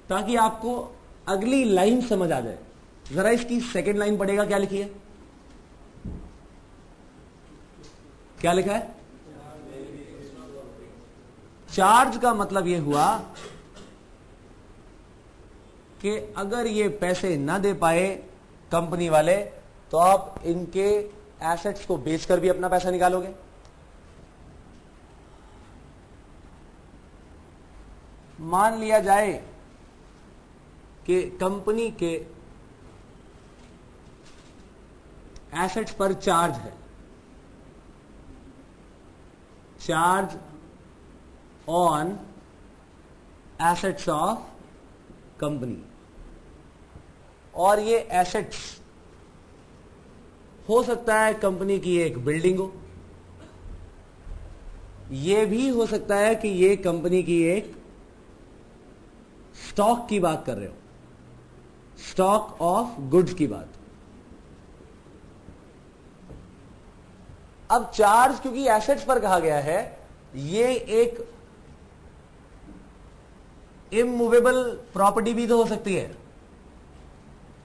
ताकि आपको अगली लाइन समझ आ जाए। जरा इसकी सेकंड लाइन पढ़ेगा, क्या लिखी है, क्या लिखा है? चार्ज का मतलब यह हुआ कि अगर ये पैसे ना दे पाए कंपनी वाले, तो आप इनके एसेट्स को बेचकर भी अपना पैसा निकालोगे। मान लिया जाए कि कंपनी के एसेट्स पर चार्ज है, charge on assets of company, और ये एसेट्स हो सकता है कंपनी की एक बिल्डिंग हो, ये भी हो सकता है कि ये कंपनी की एक स्टॉक की बात कर रहे हो, स्टॉक ऑफ गुड्स की बात। अब चार्ज क्योंकि एसेट्स पर कहा गया है, ये एक इमूवेबल प्रॉपर्टी भी तो हो सकती है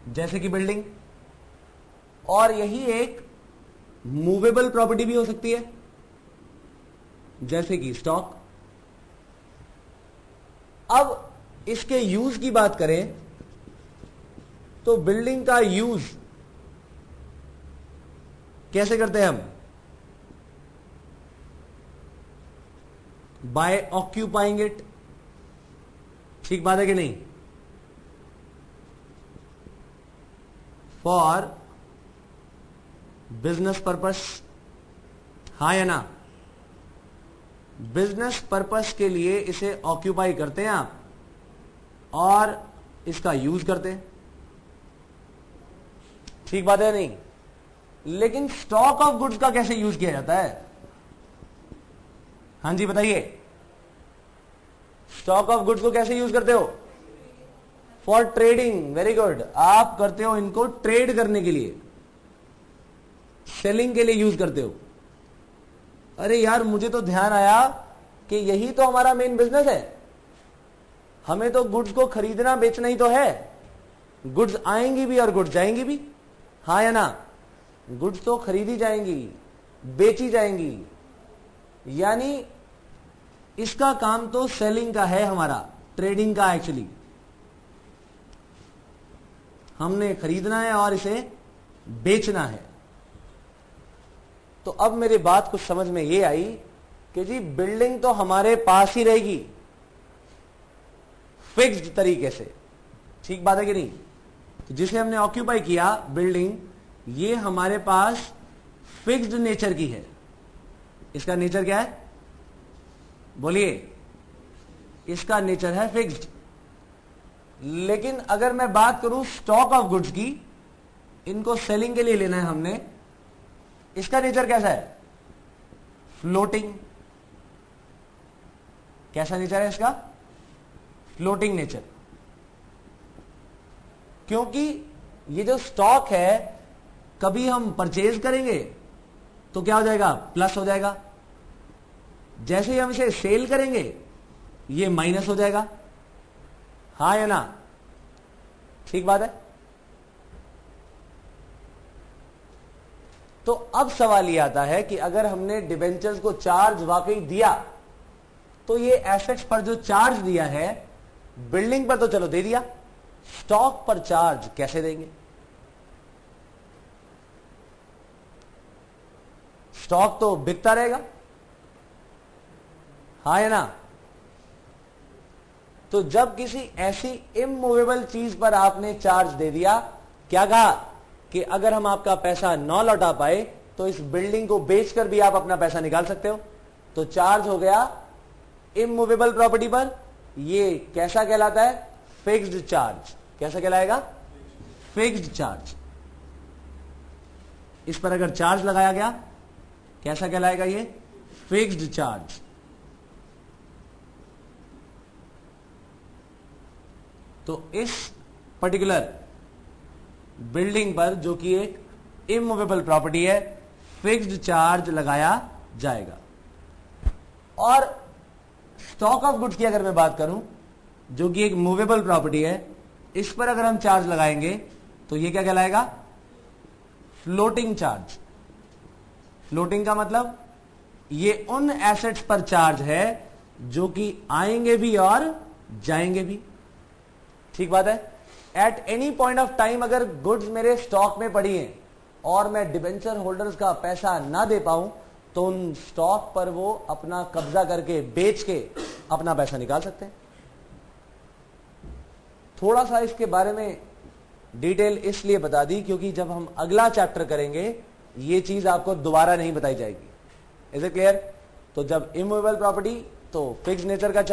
जैसे कि बिल्डिंग, और यही एक मूवेबल प्रॉपर्टी भी हो सकती है जैसे कि स्टॉक। अब इसके यूज की बात करें तो बिल्डिंग का यूज कैसे करते हैं हम? बाय ऑक्यूपाइंग इट, ठीक बात है कि नहीं? फॉर बिजनेस पर्पस, हाँ या ना? बिजनेस पर्पस के लिए इसे ऑक्यूपाई करते हैं आप और इसका यूज करते हैं, ठीक बात है नहीं? लेकिन स्टॉक ऑफ गुड्स का कैसे यूज किया जाता है? हाँ जी बताइए, स्टॉक ऑफ गुड्स को कैसे यूज करते हो? For trading, very good. आप करते हो इनको ट्रेड करने के लिए, सेलिंग के लिए यूज करते हो। अरे यार, मुझे तो ध्यान आया कि यही तो हमारा मेन बिजनेस है, हमें तो गुड्स को खरीदना बेचना ही तो है। गुड्स आएंगी भी और गुड्स जाएंगी भी, हाँ या ना? गुड्स तो खरीदी जाएंगी, बेची जाएंगी, यानी इसका काम तो सेलिंग का है, हमारा ट्रेडिंग का। एक्चुअली हमने खरीदना है और इसे बेचना है। तो अब मेरी बात कुछ समझ में ये आई कि जी बिल्डिंग तो हमारे पास ही रहेगी फिक्स्ड तरीके से, ठीक बात है कि नहीं? तो जिसे हमने ऑक्यूपाई किया बिल्डिंग, ये हमारे पास फिक्स्ड नेचर की है। इसका नेचर क्या है बोलिए? इसका नेचर है फिक्स्ड। लेकिन अगर मैं बात करूं स्टॉक ऑफ गुड्स की, इनको सेलिंग के लिए लेना है हमने, इसका नेचर कैसा है? फ्लोटिंग। कैसा नेचर है इसका? Floating nature. क्योंकि ये जो स्टॉक है, कभी हम परचेज करेंगे तो क्या हो जाएगा? प्लस हो जाएगा। जैसे ही हम इसे सेल करेंगे ये माइनस हो जाएगा, हाँ या ना? ठीक बात है। तो अब सवाल ये आता है कि अगर हमने डिबेंचर्स को चार्ज वाकई दिया, तो ये एसेट्स पर जो चार्ज दिया है, बिल्डिंग पर तो चलो दे दिया, स्टॉक पर चार्ज कैसे देंगे? स्टॉक तो बिकता रहेगा, हाँ या ना? तो जब किसी ऐसी इमूवेबल चीज पर आपने चार्ज दे दिया, क्या कहा कि अगर हम आपका पैसा न लौटा पाए तो इस बिल्डिंग को बेचकर भी आप अपना पैसा निकाल सकते हो। तो चार्ज हो गया इमूवेबल प्रॉपर्टी पर। ये कैसा कहलाता है? Fixed charge. कैसा कहलाएगा? Fixed charge. इस पर अगर चार्ज लगाया गया, कैसा कहलाएगा ये? Fixed charge. तो इस पर्टिकुलर बिल्डिंग पर, जो कि एक इमूवेबल प्रॉपर्टी है, फिक्स्ड चार्ज लगाया जाएगा। और स्टॉक ऑफ गुड्स की अगर मैं बात करूं, जो कि एक मूवेबल प्रॉपर्टी है, इस पर अगर हम चार्ज लगाएंगे तो ये क्या कहलाएगा? Floating charge. फ्लोटिंग का मतलब ये उन एसेट्स पर चार्ज है जो कि आएंगे भी और जाएंगे भी। ठीक बात है। At any point of time अगर गुड्स मेरे स्टॉक में पड़ी हैं और मैं डिबेंचर होल्डर्स का पैसा ना दे पाऊं तो उन स्टॉक पर वो अपना कब्जा करके बेच के अपना पैसा निकाल सकते हैं। थोड़ा सा इसके बारे में डिटेल इसलिए बता दी क्योंकि जब हम अगला चैप्टर करेंगे ये चीज आपको दोबारा नहीं बताई जाएगी। Is it clear? तो जब इमूवेबल प्रॉपर्टी तो फिक्स नेचर का चार्ज